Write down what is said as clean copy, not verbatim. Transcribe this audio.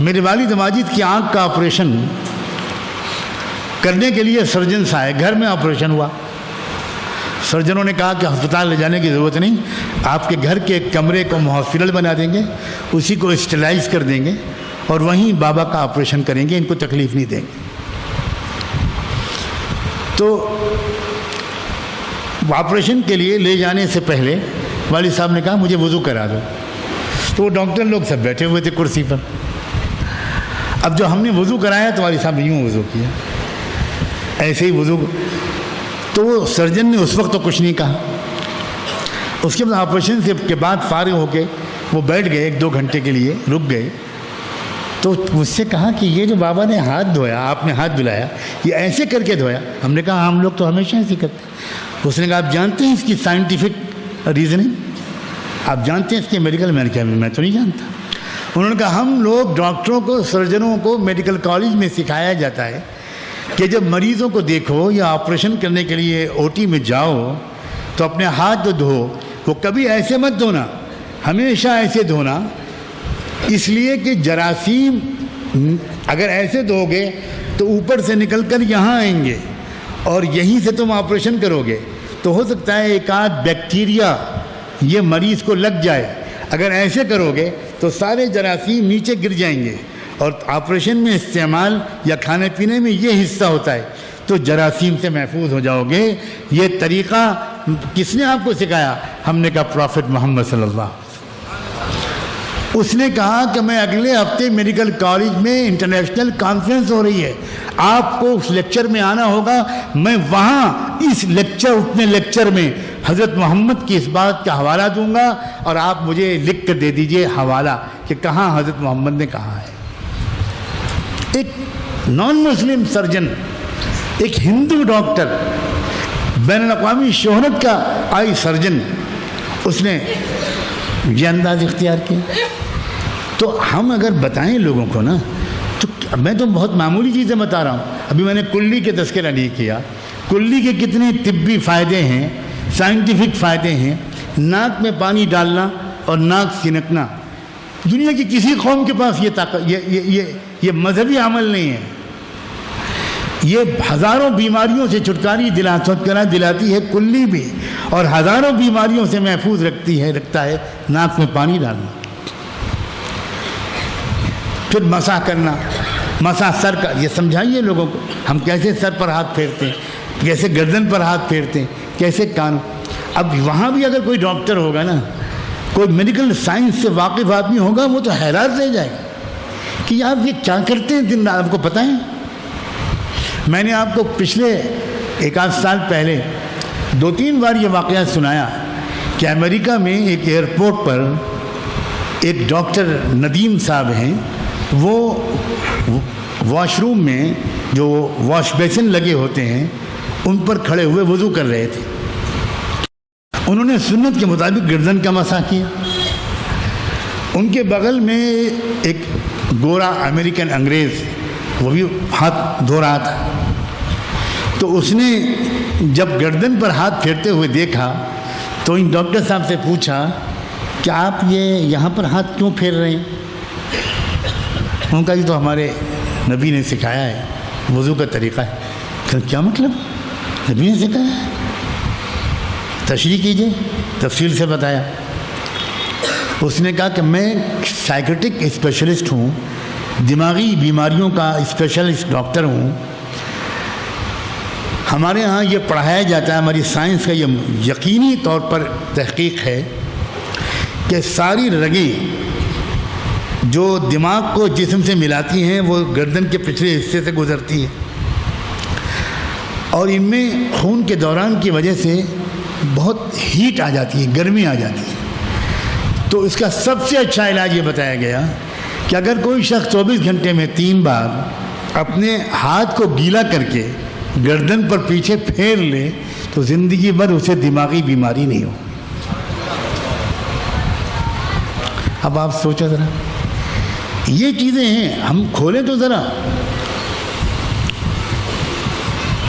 میرے والد ماجد کی آنکھ کا آپریشن کرنے کے لیے سرجنس آئے، گھر میں آپریشن ہوا، سرجنوں نے کہا کہ ہسپتال لے جانے کی ضرورت نہیں، آپ کے گھر کے ایک کمرے کو ہم ہاسپٹل بنا دیں گے، اسی کو اسٹیلائز کر دیں گے اور وہیں بابا کا آپریشن کریں گے، ان کو تکلیف نہیں دیں گے۔ تو آپریشن کے لیے لے جانے سے پہلے والد صاحب نے کہا مجھے وضو کرا دو، تو وہ ڈاکٹر لوگ سب بیٹھے ہوئے تھے کرسی پر۔ اب جو ہم نے وضو کرایا تو والد صاحب نے یوں وضو کیا، ایسے ہی وضو، تو وہ سرجن نے اس وقت تو کچھ نہیں کہا۔ اس کے بعد آپریشن کے بعد فارغ ہو کے وہ بیٹھ گئے، 1-2 گھنٹے کے لیے رک گئے، تو مجھ سے کہا کہ یہ جو بابا نے ہاتھ دھویا، آپ نے ہاتھ دھلایا، یہ ایسے کر کے دھویا؟ ہم نے کہا ہم لوگ تو ہمیشہ ایسے کرتے ہیں۔ اس نے کہا آپ جانتے ہیں اس کی سائنٹیفک ریزننگ؟ آپ جانتے ہیں اس کے میڈیکل؟ میں نے کہا میں تو نہیں جانتا۔ انہوں نے کہا ہم لوگ ڈاکٹروں کو، سرجنوں کو میڈیکل کالج میں سکھایا جاتا ہے کہ جب مریضوں کو دیکھو یا آپریشن کرنے کے لیے او ٹی میں جاؤ تو اپنے ہاتھ دھو، وہ کبھی ایسے مت دھونا، ہمیشہ ایسے دھونا، اس لیے کہ جراثیم اگر ایسے دھو گے تو اوپر سے نکل کر یہاں آئیں گے اور یہیں سے تم آپریشن کرو گے، تو ہو سکتا ہے ایک آدھ بیکٹیریا یہ مریض کو لگ جائے۔ اگر ایسے کرو گے تو سارے جراثیم نیچے گر جائیں گے، اور آپریشن میں استعمال یا کھانے پینے میں یہ حصہ ہوتا ہے، تو جراثیم سے محفوظ ہو جاؤ گے۔ یہ طریقہ کس نے آپ کو سکھایا؟ ہم نے کہا پروفٹ محمد صلی اللہ علیہ وسلم۔ اس نے کہا کہ میں اگلے ہفتے میڈیکل کالج میں انٹرنیشنل کانفرنس ہو رہی ہے، آپ کو اس لیکچر میں آنا ہوگا، میں وہاں اس لیکچر، اپنے لیکچر میں حضرت محمد کی اس بات کا حوالہ دوں گا، اور آپ مجھے لکھ کر دے دیجئے حوالہ کہ کہاں حضرت محمد نے کہا ہے۔ ایک نان مسلم سرجن، ایک ہندو ڈاکٹر، بین الاقوامی شہرت کا آئی سرجن، اس نے یہ انداز اختیار کیا۔ تو ہم اگر بتائیں لوگوں کو نا، تو میں تو بہت معمولی چیزیں بتا رہا ہوں، ابھی میں نے کلی کے تذکرہ نہیں کیا، کلی کے کتنے طبی فائدے ہیں، سائنٹیفک فائدے ہیں۔ ناک میں پانی ڈالنا اور ناک سنکنا، دنیا کی کسی قوم کے پاس یہ طاقت، یہ مذہبی عمل نہیں ہے۔ یہ ہزاروں بیماریوں سے چھٹکارا دلاتی ہے کلی بھی، اور ہزاروں بیماریوں سے محفوظ رکھتا ہے ناک میں پانی ڈالنا۔ پھر مسح کرنا، مسح سر کا، یہ سمجھائیے لوگوں کو ہم کیسے سر پر ہاتھ پھیرتے ہیں، کیسے گردن پر ہاتھ پھیرتے ہیں، کیسے کان۔ اب وہاں بھی اگر کوئی ڈاکٹر ہوگا نا، کوئی میڈیکل سائنس سے واقف آدمی ہوگا، وہ تو حیران رہ جائے گا کہ آپ یہ کیا کرتے ہیں دن رات، آپ کو پتہ ہے؟ میں نے آپ کو پچھلے 1-8 سال پہلے 2-3 بار یہ واقعہ سنایا کہ امریکہ میں ایک ایئرپورٹ پر ایک ڈاکٹر ندیم صاحب ہیں، وہ واش روم میں جو واش بیسن لگے ہوتے ہیں ان پر کھڑے ہوئے وضو کر رہے تھے۔ انہوں نے سنت کے مطابق گردن کا مسح کیا۔ ان کے بغل میں ایک گورا امریکن انگریز، وہ بھی ہاتھ دھو رہا تھا، تو اس نے جب گردن پر ہاتھ پھیرتے ہوئے دیکھا تو ان ڈاکٹر صاحب سے پوچھا کہ آپ یہ یہاں پر ہاتھ کیوں پھیر رہے ہیں؟ ان کا یہ تو ہمارے نبی نے سکھایا ہے، وضو کا طریقہ ہے۔ کہ کیا مطلب؟ نبی نے سکھایا ہے؟ تشریح کیجئے، تفصیل سے بتایا۔ اس نے کہا کہ میں سائیکیٹرک اسپیشلسٹ ہوں، دماغی بیماریوں کا اسپیشلسٹ ڈاکٹر ہوں، ہمارے ہاں یہ پڑھایا جاتا ہے، ہماری سائنس کا یہ یقینی طور پر تحقیق ہے کہ ساری رگیں جو دماغ کو جسم سے ملاتی ہیں وہ گردن کے پچھلے حصے سے گزرتی ہیں، اور ان میں خون کے دوران کی وجہ سے بہت ہیٹ آ جاتی ہے، گرمی آ جاتی ہے۔ تو اس کا سب سے اچھا علاج یہ بتایا گیا کہ اگر کوئی شخص 24 گھنٹے میں 3 بار اپنے ہاتھ کو گیلا کر کے گردن پر پیچھے پھیر لے تو زندگی بھر اسے دماغی بیماری نہیں ہو۔ اب آپ سوچو ذرا، یہ چیزیں ہیں، ہم کھولیں تو ذرا۔